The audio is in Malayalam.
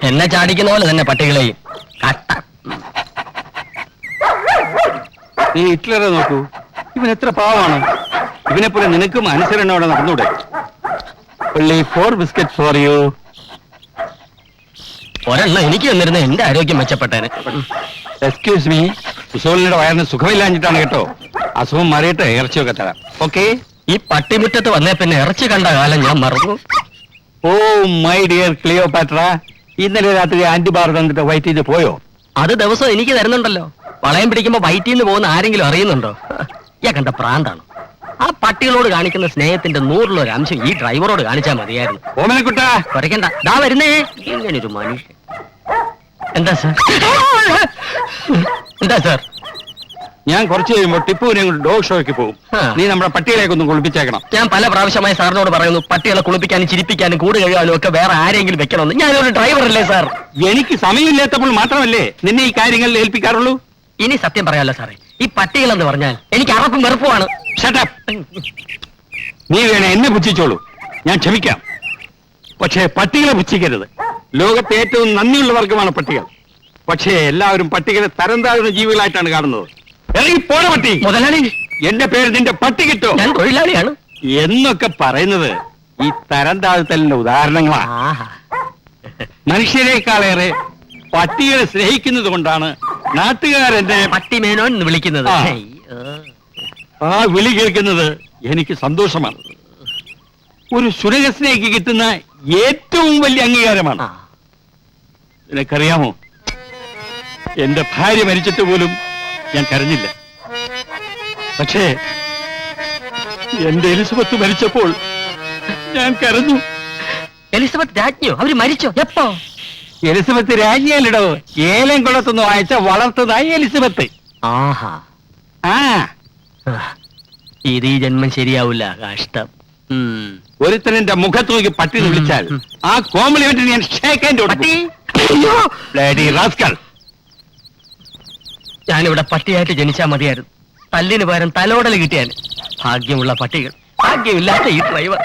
എന്നെ ചാടിക്കുന്ന പോലെ തന്നെ പട്ടികളെയും. നീ ഹിറ്റ്ലറെ നോക്കൂ, ഇവൻ എത്ര പാവമാണ്. ഇവനെ പോലെ നിനക്കും അനുസരണയോടെ നടന്നൂടെ? only 4 biscuits for you. ഒരെണ്ണം എനിക്ക് വന്നിരുന്ന എന്റെ ആരോഗ്യം മെച്ചപ്പെട്ടേനെ. എക്സ്ക്യൂസ് മീ, സുസോളിന്റെ വയറിന് സുഖമില്ലാഞ്ഞിട്ടാണ് കേട്ടോ. അസുഖം മാറിയിട്ട് ഇറച്ചിയൊക്കെ തരാം. ഓക്കെ? ഈ പട്ടിമുറ്റത്ത് വന്നേ പിന്നെ ഇറച്ചി കണ്ട കാലം ഞാൻ മറന്നു. ഓ മൈ ഡിയർ ക്ലിയോപാട്ര, ഇന്നലെ രാത്രി ആന്റിബാർ തന്നിട്ട് വൈറ്റ് ചെയ്ത് പോയോ? അത് ദിവസം എനിക്ക് തരുന്നുണ്ടല്ലോ. വളയം പിടിക്കുമ്പോ വയറ്റിന്ന് പോകുന്ന ആരെങ്കിലും അറിയുന്നുണ്ടോ? ഞാൻ കണ്ട പ്രാന്താണ്. ആ പട്ടികളോട് കാണിക്കുന്ന സ്നേഹത്തിന്റെ 100 അംശം ഈ ഡ്രൈവറോട് കാണിച്ചാൽ മതിയായിരുന്നു. ഓമനക്കുട്ടാ, കുറയ്ക്കണ്ട, ദാ വരുന്നേ. ഇങ്ങനൊരു മനുഷ്യൻ. എന്താ സാർ? എന്താ സാർ? ഞാൻ കുറച്ച് കഴിയുമ്പോൾ ടിപ്പുവിനെ ഡോഗ് ഷോയ്ക്ക് പോകും. നീ നമ്മുടെ പട്ടികളെയൊക്കെ ഒന്ന് കുളിപ്പിച്ചേക്കണം. ഞാൻ പല പ്രാവശ്യമായി സാറിനോട് പറയുന്നു, പട്ടികളെ കുളിപ്പിക്കാനും ചിരിപ്പിക്കാനും കൂട് കഴുകാനും ഒക്കെ വേറെ ആരെങ്കിലും വെക്കണമെന്ന്. ഞാനൊരു ഡ്രൈവറല്ലേ സാർ? എനിക്ക് സമയമില്ലാത്തപ്പോൾ മാത്രമല്ലേ നിന്നെ ഈ കാര്യങ്ങളിൽ ഏൽപ്പിക്കാറുള്ളൂ. ഇനി സത്യം പറയാമല്ലോ സാറേ, ഈ പട്ടികളെന്ന് പറഞ്ഞാൽ എനിക്ക് അറപ്പും വെറുപ്പുമാണ്. നീ വേണേ എന്നെ പുച്ഛിച്ചോളൂ, ഞാൻ ക്ഷമിക്കാം. പക്ഷേ പട്ടികളെ പുച്ഛിക്കരുത്. ലോകത്തെ ഏറ്റവും നന്ദിയുള്ള വർഗമാണ് പട്ടികൾ. പക്ഷേ എല്ലാവരും പട്ടികളെ തരം താഴ്ന്ന ജീവികളായിട്ടാണ് കാണുന്നത്. പോണ പട്ടി മുതലാളി, എന്റെ പേര് നിന്റെ പട്ടി കിട്ടോ? ഞാൻ തൊഴിലാളിയാണ് എന്നൊക്കെ പറയുന്നത് ഈ തരം താഴ്ത്തലിന്റെ ഉദാഹരണങ്ങളാണ്. മനുഷ്യരെക്കാളേറെ പട്ടികളെ സ്നേഹിക്കുന്നത് കൊണ്ടാണ് നാട്ടുകാരെന്നെ പട്ടിമേനോൻ എന്ന് വിളിക്കുന്നത്. ആ വിളി കേൾക്കുന്നത് എനിക്ക് സന്തോഷമാണ്. ഒരു സുരകസ്നേഹിക്ക് കിട്ടുന്ന ഏറ്റവും വലിയ അംഗീകാരമാണ്. നിനക്കറിയാമോ, എന്റെ ഭാര്യ മരിച്ചിട്ട് പോലും ഞാൻ കരഞ്ഞില്ല. പക്ഷേ എന്റെ എലിസബത്ത് മരിച്ചപ്പോൾ ഞാൻ കരഞ്ഞു. എലിസബത്ത് രാജ്ഞിയോ? അവര് മരിച്ചോ? എപ്പോ? എലിസബത്ത് രാജ്ഞിയല്ലടോ, ഏലം കുളത്തുനിന്ന് വായിച്ച വളർത്തതായി എലിസബത്ത്. ആഹാ, ഇത് ഈ ജന്മം ശരിയാവില്ല. കഷ്ടം. ഒരുത്തനെന്റെ മുഖത്ത് നോക്കി പട്ടി വിളിച്ചാൽ ആ കോംപ്ലിമെന്റ് ഞാൻ ഷേക്ക് ഹാൻഡ് കൊടുക്കും. ഞാനിവിടെ പട്ടിയായിട്ട് ജനിച്ചാൽ മതിയായിരുന്നു. തല്ലിന് പകരം തലോടൽ കിട്ടിയാൽ. ഭാഗ്യമുള്ള പട്ടികൾ, ഭാഗ്യമില്ലാത്ത ഈ ഡ്രൈവർ.